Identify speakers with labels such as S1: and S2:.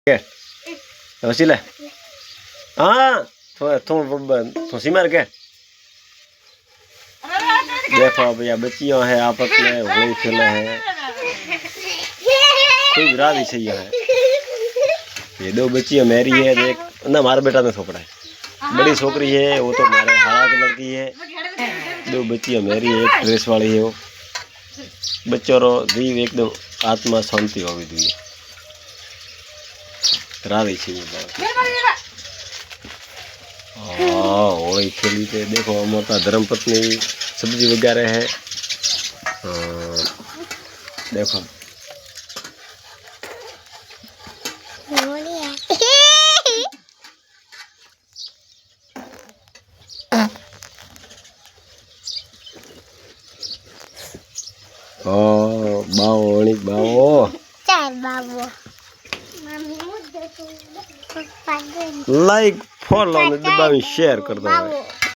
S1: के वसीला हाँ तो सिमर के देखो भैया बच्चियों है आपस में होली खेले हैं खूब राजी सही है। ये दो बच्चियां मेरी है देख ना मारा बेटा ने छोकरा है बड़ी छोकरी है वो तो मारे हाथ लड़की है। दो बच्चियां मेरी है एक ड्रेस वाली है वो बच्चों रो जीव एकदम आत्मा शांति होवी જોઈએ राजी છે हाँ होली खेली थे देखो हमारा धर्मपत्नी सब्जी वगैरह है देखो बाओ अणिक बाओ लाइक फॉलो दबावी शेयर कर दो।